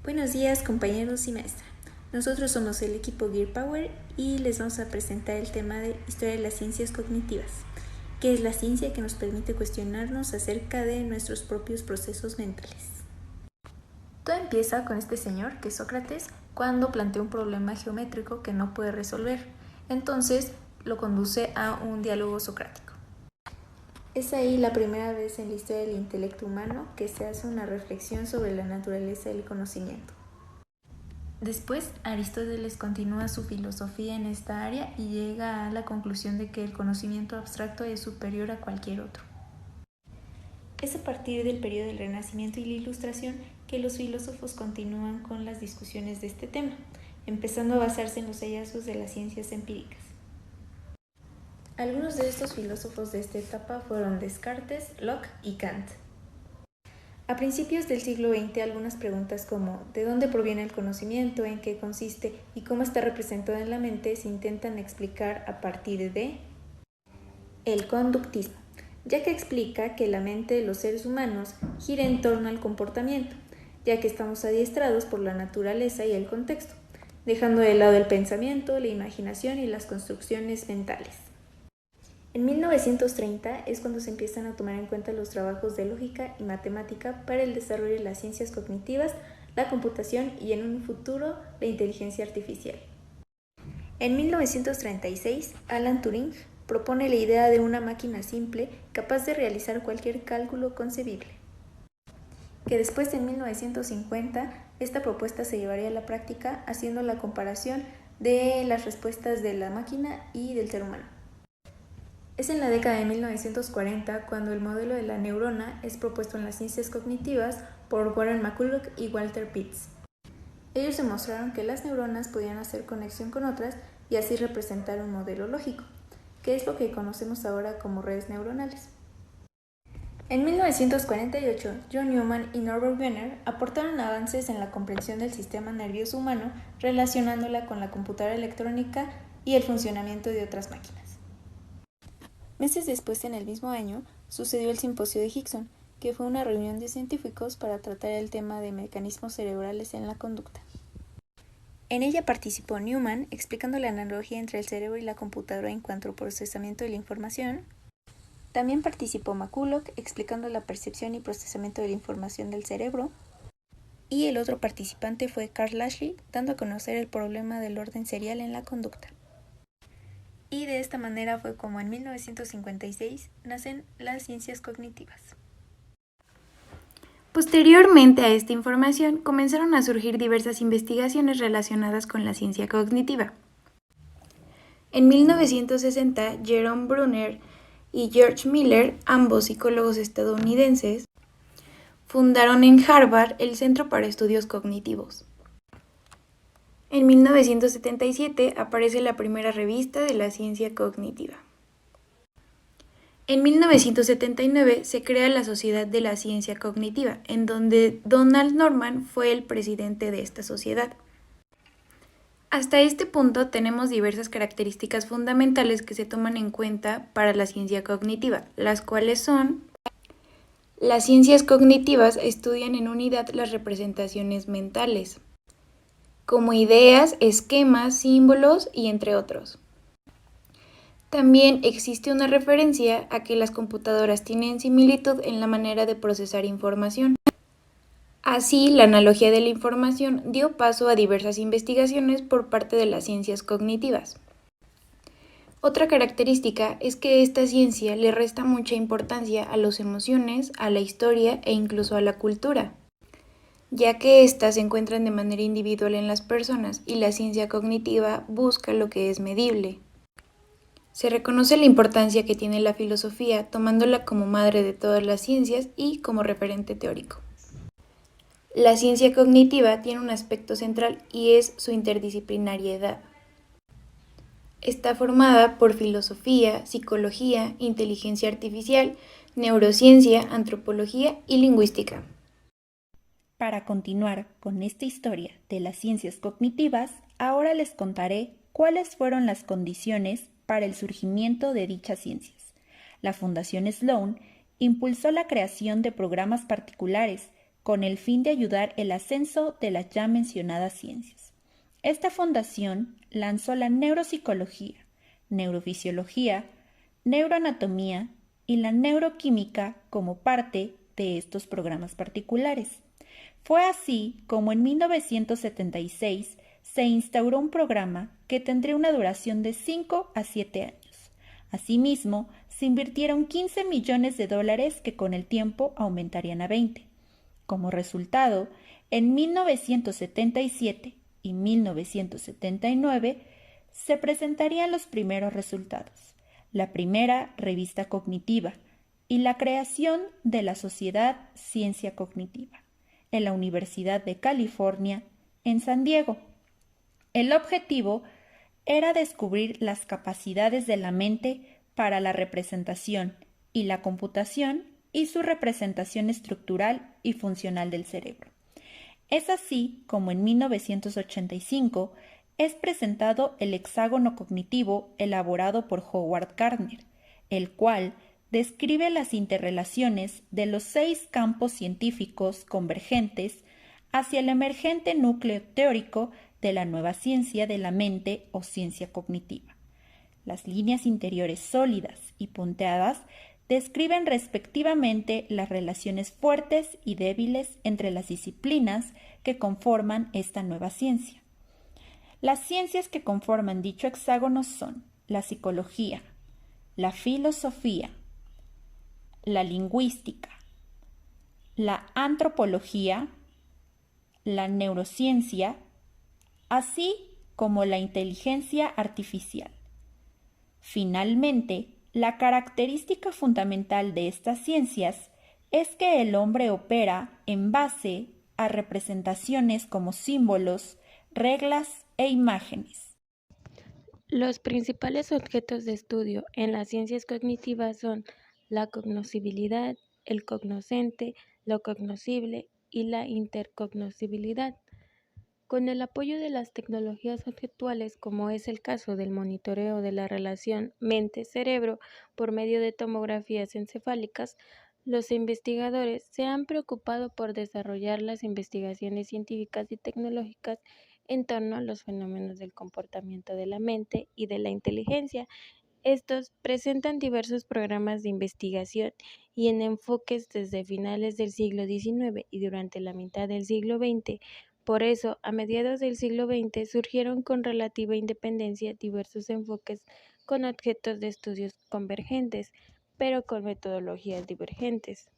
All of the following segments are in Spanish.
Buenos días compañeros y maestra. Nosotros somos el equipo Gear Power y les vamos a presentar el tema de Historia de las Ciencias Cognitivas, que es la ciencia que nos permite cuestionarnos acerca de nuestros propios procesos mentales. Todo empieza con este señor, que es Sócrates, cuando plantea un problema geométrico que no puede resolver. Entonces lo conduce a un diálogo socrático. Es ahí la primera vez en la historia del intelecto humano que se hace una reflexión sobre la naturaleza del conocimiento. Después, Aristóteles continúa su filosofía en esta área y llega a la conclusión de que el conocimiento abstracto es superior a cualquier otro. Es a partir del periodo del Renacimiento y la Ilustración que los filósofos continúan con las discusiones de este tema, empezando a basarse en los hallazgos de las ciencias empíricas. Algunos de estos filósofos de esta etapa fueron Descartes, Locke y Kant. A principios del siglo XX, algunas preguntas como ¿de dónde proviene el conocimiento?, ¿en qué consiste? Y cómo está representado en la mente se intentan explicar a partir de el conductismo, ya que explica que la mente de los seres humanos gira en torno al comportamiento, ya que estamos adiestrados por la naturaleza y el contexto, dejando de lado el pensamiento, la imaginación y las construcciones mentales. En 1930 es cuando se empiezan a tomar en cuenta los trabajos de lógica y matemática para el desarrollo de las ciencias cognitivas, la computación y en un futuro la inteligencia artificial. En 1936, Alan Turing propone la idea de una máquina simple capaz de realizar cualquier cálculo concebible. Que después, en 1950, esta propuesta se llevaría a la práctica haciendo la comparación de las respuestas de la máquina y del ser humano. Es en la década de 1940 cuando el modelo de la neurona es propuesto en las ciencias cognitivas por Warren McCulloch y Walter Pitts. Ellos demostraron que las neuronas podían hacer conexión con otras y así representar un modelo lógico, que es lo que conocemos ahora como redes neuronales. En 1948, John Newman y Norbert Wiener aportaron avances en la comprensión del sistema nervioso humano relacionándola con la computadora electrónica y el funcionamiento de otras máquinas. Meses después, en el mismo año, sucedió el Simposio de Hickson, que fue una reunión de científicos para tratar el tema de mecanismos cerebrales en la conducta. En ella participó Newman explicando la analogía entre el cerebro y la computadora en cuanto al procesamiento de la información. También participó McCulloch explicando la percepción y procesamiento de la información del cerebro. Y el otro participante fue Carl Lashley, dando a conocer el problema del orden serial en la conducta. Y de esta manera fue como en 1956 nacen las ciencias cognitivas. Posteriormente a esta información comenzaron a surgir diversas investigaciones relacionadas con la ciencia cognitiva. En 1960, Jerome Bruner y George Miller, ambos psicólogos estadounidenses, fundaron en Harvard el Centro para Estudios Cognitivos. En 1977 aparece la primera revista de la ciencia cognitiva. En 1979 se crea la Sociedad de la Ciencia Cognitiva, en donde Donald Norman fue el presidente de esta sociedad. Hasta este punto tenemos diversas características fundamentales que se toman en cuenta para la ciencia cognitiva, las cuales son: las ciencias cognitivas estudian en unidad las representaciones mentales, como ideas, esquemas, símbolos y entre otros. También existe una referencia a que las computadoras tienen similitud en la manera de procesar información. Así, la analogía de la información dio paso a diversas investigaciones por parte de las ciencias cognitivas. Otra característica es que esta ciencia le resta mucha importancia a las emociones, a la historia e incluso a la cultura, ya que éstas se encuentran de manera individual en las personas y la ciencia cognitiva busca lo que es medible. Se reconoce la importancia que tiene la filosofía, tomándola como madre de todas las ciencias y como referente teórico. La ciencia cognitiva tiene un aspecto central y es su interdisciplinariedad. Está formada por filosofía, psicología, inteligencia artificial, neurociencia, antropología y lingüística. Para continuar con esta historia de las ciencias cognitivas, ahora les contaré cuáles fueron las condiciones para el surgimiento de dichas ciencias. La Fundación Sloan impulsó la creación de programas particulares con el fin de ayudar el ascenso de las ya mencionadas ciencias. Esta fundación lanzó la neuropsicología, neurofisiología, neuroanatomía y la neuroquímica como parte de estos programas particulares. Fue así como en 1976 se instauró un programa que tendría una duración de 5 a 7 años. Asimismo, se invirtieron $15 millones que con el tiempo aumentarían a 20. Como resultado, en 1977 y 1979 se presentarían los primeros resultados, la primera revista cognitiva y la creación de la Sociedad Ciencia Cognitiva en la Universidad de California en San Diego. El objetivo era descubrir las capacidades de la mente para la representación y la computación y su representación estructural y funcional del cerebro. Es así como en 1985 es presentado el hexágono cognitivo elaborado por Howard Gardner, el cual describe las interrelaciones de los 6 campos científicos convergentes hacia el emergente núcleo teórico de la nueva ciencia de la mente o ciencia cognitiva. Las líneas interiores sólidas y punteadas describen respectivamente las relaciones fuertes y débiles entre las disciplinas que conforman esta nueva ciencia. Las ciencias que conforman dicho hexágono son la psicología, la filosofía, la lingüística, la antropología, la neurociencia, así como la inteligencia artificial. Finalmente, la característica fundamental de estas ciencias es que el hombre opera en base a representaciones como símbolos, reglas e imágenes. Los principales objetos de estudio en las ciencias cognitivas son la cognoscibilidad, el cognoscente, lo cognoscible y la intercognoscibilidad. Con el apoyo de las tecnologías objetuales, como es el caso del monitoreo de la relación mente-cerebro por medio de tomografías encefálicas, los investigadores se han preocupado por desarrollar las investigaciones científicas y tecnológicas en torno a los fenómenos del comportamiento de la mente y de la inteligencia. Estos presentan diversos programas de investigación y en enfoques desde finales del siglo XIX y durante la mitad del siglo XX. Por eso, a mediados del siglo XX surgieron con relativa independencia diversos enfoques con objetos de estudios convergentes, pero con metodologías divergentes.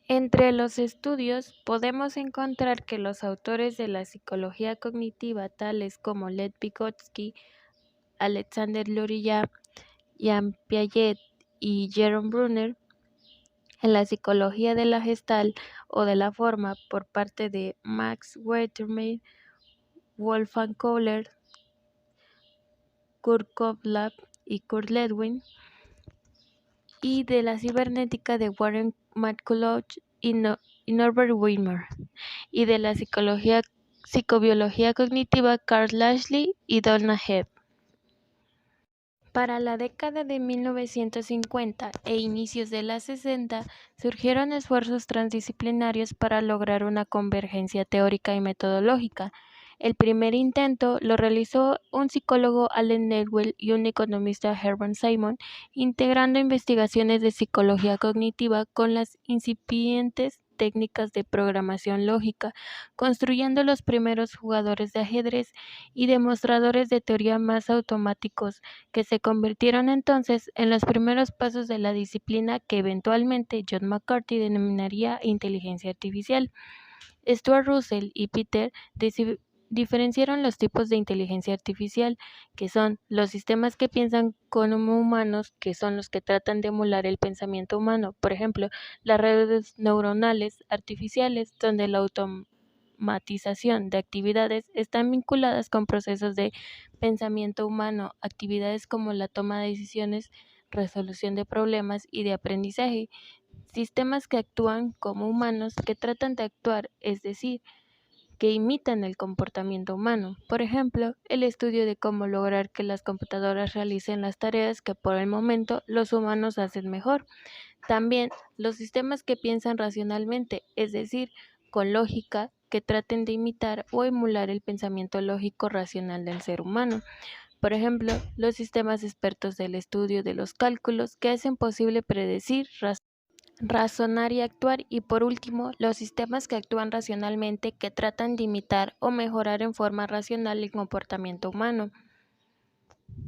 Entre los estudios podemos encontrar que los autores de la psicología cognitiva, tales como Lev Vygotsky, Alexander Luria, Jean Piaget y Jerome Bruner, en la psicología de la Gestalt o de la forma por parte de Max Wertheimer, Wolfgang Kohler, Kurt Kovlab y Kurt Lewin, y de la cibernética de Warren McCulloch y Norbert Wiener, y de la psicobiología cognitiva Carl Lashley y Donna Hebb. Para la década de 1950 e inicios de la 60 surgieron esfuerzos transdisciplinarios para lograr una convergencia teórica y metodológica. El primer intento lo realizó un psicólogo Allen Nedwell y un economista Hermann Simon, integrando investigaciones de psicología cognitiva con las incipientes técnicas de programación lógica, construyendo los primeros jugadores de ajedrez y demostradores de teoría más automáticos, que se convirtieron entonces en los primeros pasos de la disciplina que eventualmente John McCarthy denominaría inteligencia artificial. Stuart Russell y Peter diferenciaron los tipos de inteligencia artificial, que son los sistemas que piensan como humanos, que son los que tratan de emular el pensamiento humano, por ejemplo, las redes neuronales artificiales, donde la automatización de actividades están vinculadas con procesos de pensamiento humano, actividades como la toma de decisiones, resolución de problemas y de aprendizaje, sistemas que actúan como humanos, que tratan de actuar, es decir, que imitan el comportamiento humano. Por ejemplo, el estudio de cómo lograr que las computadoras realicen las tareas que por el momento los humanos hacen mejor. También los sistemas que piensan racionalmente, es decir, con lógica, que traten de imitar o emular el pensamiento lógico racional del ser humano. Por ejemplo, los sistemas expertos del estudio de los cálculos que hacen posible predecir, razonar y actuar, y por último, los sistemas que actúan racionalmente que tratan de imitar o mejorar en forma racional el comportamiento humano.